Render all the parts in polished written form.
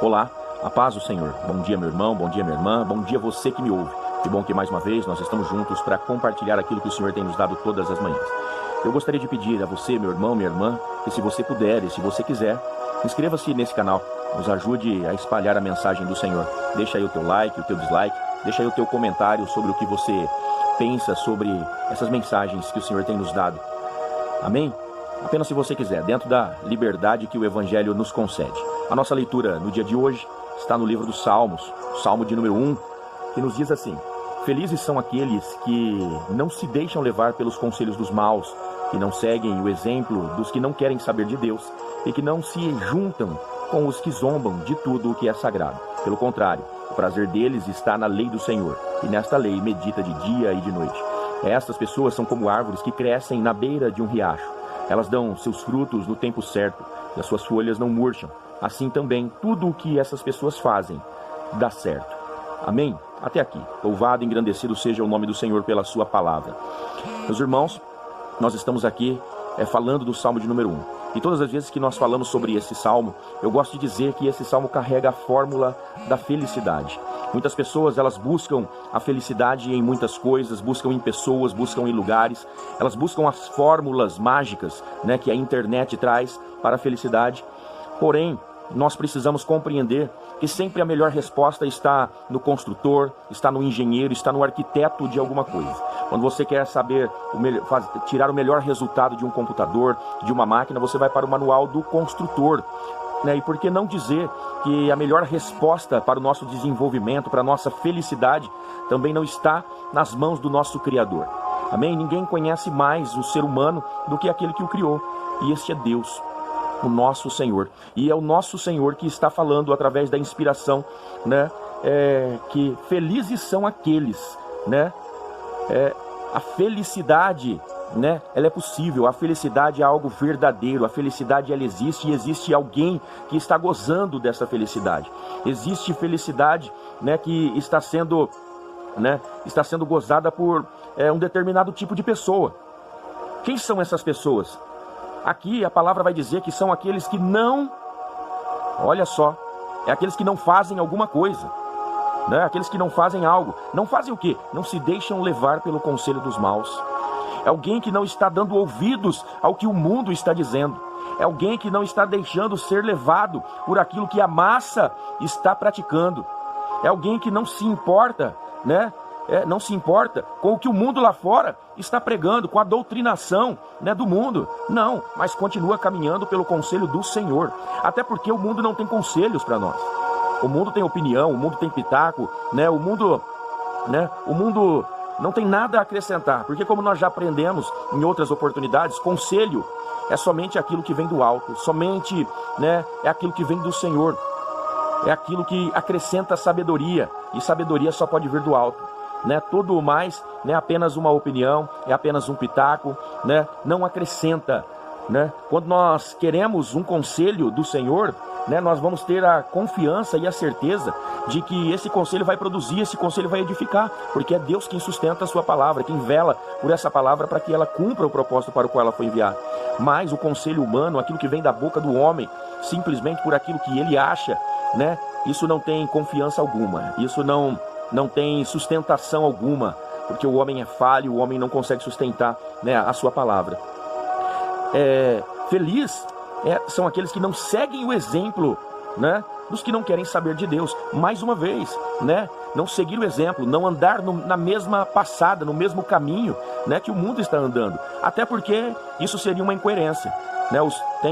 Olá, a paz do Senhor. Bom dia, meu irmão, bom dia, minha irmã, bom dia você que me ouve. Que bom que mais uma vez nós estamos juntos para compartilhar aquilo que o Senhor tem nos dado todas as manhãs. Eu gostaria de pedir a você, meu irmão, minha irmã, que se você puder e se você quiser, inscreva-se nesse canal, nos ajude a espalhar a mensagem do Senhor. Deixa aí o teu like, o teu dislike, deixa aí o teu comentário sobre o que você pensa sobre essas mensagens que o Senhor tem nos dado. Amém? Apenas se você quiser, dentro da liberdade que o Evangelho nos concede. A nossa leitura no dia de hoje está no livro dos Salmos, Salmo de número 1, que nos diz assim: Felizes são aqueles que não se deixam levar pelos conselhos dos maus, que não seguem o exemplo dos que não querem saber de Deus e que não se juntam com os que zombam de tudo o que é sagrado. Pelo contrário, o prazer deles está na lei do Senhor, e nesta lei medita de dia e de noite. Estas pessoas são como árvores que crescem na beira de um riacho. Elas dão seus frutos no tempo certo, e as suas folhas não murcham. Assim também, tudo o que essas pessoas fazem dá certo. Amém? Até aqui. Louvado e engrandecido seja o nome do Senhor pela sua palavra. Meus irmãos, nós estamos aqui falando do Salmo de número 1. E todas as vezes que nós falamos sobre esse Salmo, eu gosto de dizer que esse Salmo carrega a fórmula da felicidade. Muitas pessoas, elas buscam a felicidade em muitas coisas, buscam em pessoas, buscam em lugares. Elas buscam as fórmulas mágicas, que a internet traz para a felicidade. Porém, nós precisamos compreender que sempre a melhor resposta está no construtor, está no engenheiro, está no arquiteto de alguma coisa. Quando você quer saber tirar o melhor resultado de um computador, de uma máquina, você vai para o manual do construtor. E por que não dizer que a melhor resposta para o nosso desenvolvimento, para a nossa felicidade, também não está nas mãos do nosso Criador? Amém? Ninguém conhece mais o ser humano do que aquele que o criou. E este é Deus, o nosso Senhor. E é o nosso Senhor que está falando através da inspiração, que felizes são aqueles, a felicidade, ela é possível. A felicidade é algo verdadeiro. A felicidade, ela existe, e existe alguém que está gozando dessa felicidade. Existe felicidade, que está sendo gozada por um determinado tipo de pessoa. Quem são essas pessoas? Aqui a palavra vai dizer que são aqueles que não, olha só, aqueles que não fazem alguma coisa, aqueles que não fazem algo. Não fazem o quê? Não se deixam levar pelo conselho dos maus. É alguém que não está dando ouvidos ao que o mundo está dizendo. É alguém que não está deixando ser levado por aquilo que a massa está praticando. É alguém que não se importa, não se importa com o que o mundo lá fora está pregando, com a doutrinação do mundo. Não, mas continua caminhando pelo conselho do Senhor. Até porque o mundo não tem conselhos para nós. O mundo tem opinião, o mundo tem pitaco, o mundo não tem nada a acrescentar. Porque, como nós já aprendemos em outras oportunidades, conselho é somente aquilo que vem do alto, somente é aquilo que vem do Senhor. É aquilo que acrescenta sabedoria, e sabedoria só pode vir do alto. Tudo mais é apenas uma opinião, é apenas um pitaco, não acrescenta. Quando nós queremos um conselho do Senhor, nós vamos ter a confiança e a certeza de que esse conselho vai produzir, esse conselho vai edificar, porque é Deus quem sustenta a sua palavra, quem vela por essa palavra para que ela cumpra o propósito para o qual ela foi enviada. Mas o conselho humano, aquilo que vem da boca do homem, simplesmente por aquilo que ele acha, isso não tem confiança alguma, isso não tem sustentação alguma, porque o homem é falho, o homem não consegue sustentar a sua palavra. Feliz são aqueles que não seguem o exemplo dos que não querem saber de Deus. Mais uma vez, não seguir o exemplo, não andar na mesma passada, no mesmo caminho que o mundo está andando. Até porque isso seria uma incoerência.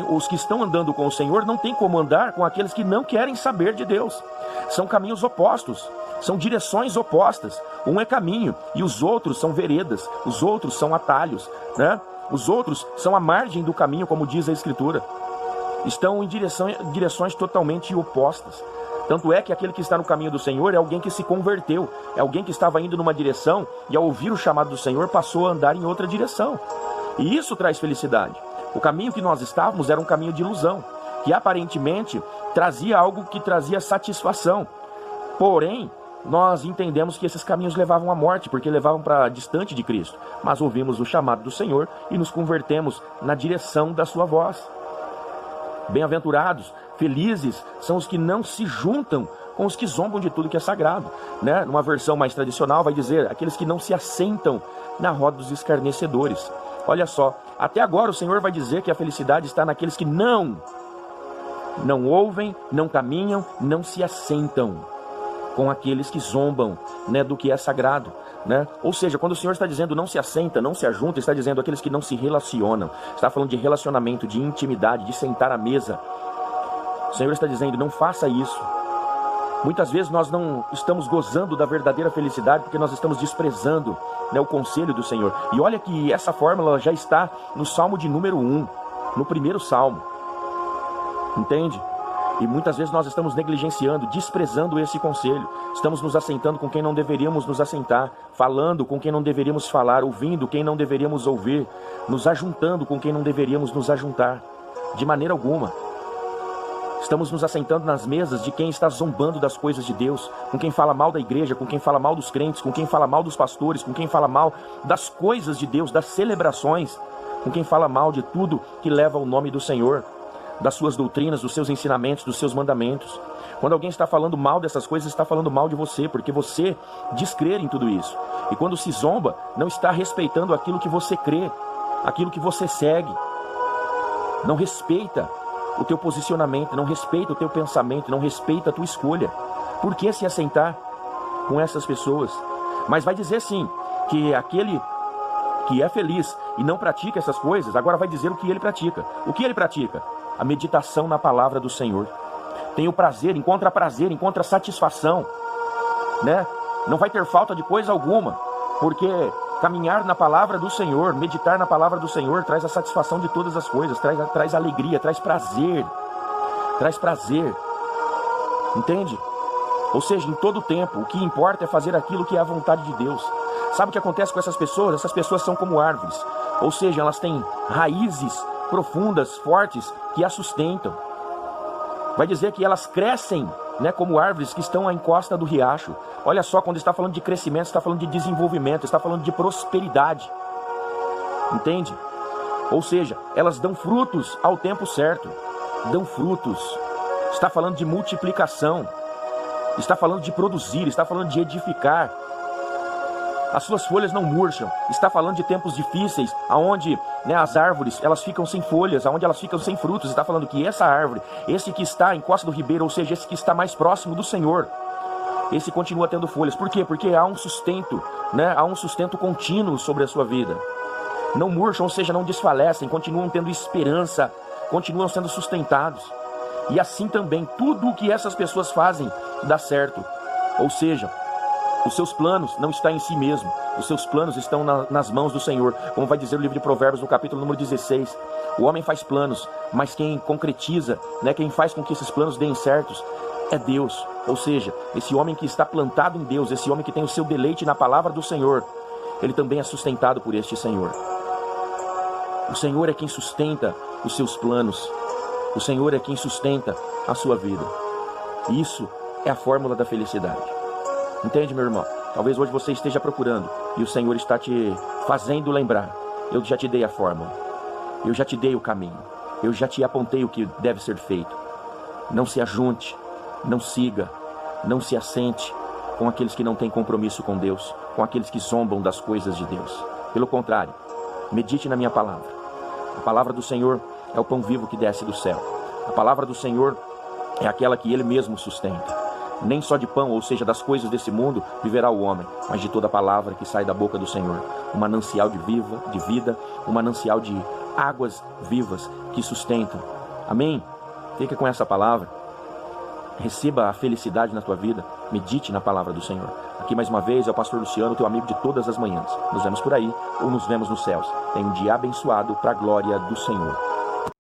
Os que estão andando com o Senhor não tem como andar com aqueles que não querem saber de Deus. São caminhos opostos, são direções opostas. Um é caminho e os outros são veredas, os outros são atalhos, Os outros são a margem do caminho, como diz a Escritura. Estão em direções totalmente opostas. Tanto é que aquele que está no caminho do Senhor é alguém que se converteu, é alguém que estava indo numa direção e, ao ouvir o chamado do Senhor, passou a andar em outra direção. E isso traz felicidade. O caminho que nós estávamos era um caminho de ilusão, que aparentemente trazia algo que trazia satisfação. Porém, nós entendemos que esses caminhos levavam à morte, porque levavam para distante de Cristo. Mas ouvimos o chamado do Senhor e nos convertemos na direção da sua voz. Bem-aventurados, felizes são os que não se juntam com os que zombam de tudo que é sagrado, né? Numa versão mais tradicional vai dizer, aqueles que não se assentam na roda dos escarnecedores. Olha só, até agora o Senhor vai dizer que a felicidade está naqueles que não ouvem, não caminham, não se assentam com aqueles que zombam, né, do que é sagrado, né? Ou seja, quando o Senhor está dizendo não se assenta, não se ajunta, está dizendo aqueles que não se relacionam. Está falando de relacionamento, de intimidade, de sentar à mesa. O Senhor está dizendo, não faça isso. Muitas vezes nós não estamos gozando da verdadeira felicidade porque nós estamos desprezando, né, o conselho do Senhor. E olha que essa fórmula já está no Salmo de número 1, no primeiro Salmo. Entende? E muitas vezes nós estamos negligenciando, desprezando esse conselho. Estamos nos assentando com quem não deveríamos nos assentar, falando com quem não deveríamos falar, ouvindo quem não deveríamos ouvir, nos ajuntando com quem não deveríamos nos ajuntar. De maneira alguma. Estamos nos assentando nas mesas de quem está zombando das coisas de Deus, com quem fala mal da igreja, com quem fala mal dos crentes, com quem fala mal dos pastores, com quem fala mal das coisas de Deus, das celebrações, com quem fala mal de tudo que leva o nome do Senhor, das suas doutrinas, dos seus ensinamentos, dos seus mandamentos. Quando alguém está falando mal dessas coisas, está falando mal de você, porque você diz crer em tudo isso. E quando se zomba, não está respeitando aquilo que você crê, aquilo que você segue. Não respeita o teu posicionamento, não respeita o teu pensamento, não respeita a tua escolha. Por que se assentar com essas pessoas? Mas vai dizer sim, que aquele que é feliz e não pratica essas coisas, agora vai dizer o que ele pratica. O que ele pratica? A meditação na palavra do Senhor. Tem o prazer, encontra satisfação, né? Não vai ter falta de coisa alguma, porque caminhar na palavra do Senhor, meditar na palavra do Senhor, traz a satisfação de todas as coisas, traz alegria, traz prazer, entende? Ou seja, em todo tempo, o que importa é fazer aquilo que é a vontade de Deus. Sabe o que acontece com essas pessoas? Essas pessoas são como árvores, ou seja, elas têm raízes profundas, fortes, que as sustentam. Vai dizer que elas crescem, né, como árvores que estão à encosta do riacho. Olha só, quando está falando de crescimento, está falando de desenvolvimento, está falando de prosperidade. Entende? Ou seja, elas dão frutos ao tempo certo. Dão frutos. Está falando de multiplicação. Está falando de produzir, está falando de edificar. As suas folhas não murcham. Está falando de tempos difíceis, aonde, né, as árvores elas ficam sem folhas, aonde elas ficam sem frutos. Está falando que essa árvore, esse que está em costa do ribeiro, ou seja, esse que está mais próximo do Senhor, esse continua tendo folhas. Por quê? Porque há um sustento, né? Há um sustento contínuo sobre a sua vida. Não murcham, ou seja, não desfalecem, continuam tendo esperança, continuam sendo sustentados. E assim também, tudo o que essas pessoas fazem dá certo. Ou seja, os seus planos não estão em si mesmo. Os seus planos estão nas mãos do Senhor. Como vai dizer o livro de Provérbios, no capítulo número 16. O homem faz planos, mas quem concretiza, né, quem faz com que esses planos deem certos, é Deus. Ou seja, esse homem que está plantado em Deus, esse homem que tem o seu deleite na palavra do Senhor, ele também é sustentado por este Senhor. O Senhor é quem sustenta os seus planos. O Senhor é quem sustenta a sua vida. Isso é a fórmula da felicidade. Entende, meu irmão? Talvez hoje você esteja procurando e o Senhor está te fazendo lembrar. Eu já te dei a fórmula. Eu já te dei o caminho. Eu já te apontei o que deve ser feito. Não se ajunte, não siga, não se assente com aqueles que não têm compromisso com Deus, com aqueles que zombam das coisas de Deus. Pelo contrário, medite na minha palavra. A palavra do Senhor é o pão vivo que desce do céu. A palavra do Senhor é aquela que Ele mesmo sustenta. Nem só de pão, ou seja, das coisas desse mundo, viverá o homem, mas de toda a palavra que sai da boca do Senhor. Um manancial de vida, um manancial de águas vivas que sustentam. Amém? Fica com essa palavra. Receba a felicidade na tua vida. Medite na palavra do Senhor. Aqui mais uma vez é o pastor Luciano, teu amigo de todas as manhãs. Nos vemos por aí ou nos vemos nos céus. Tenha um dia abençoado para a glória do Senhor.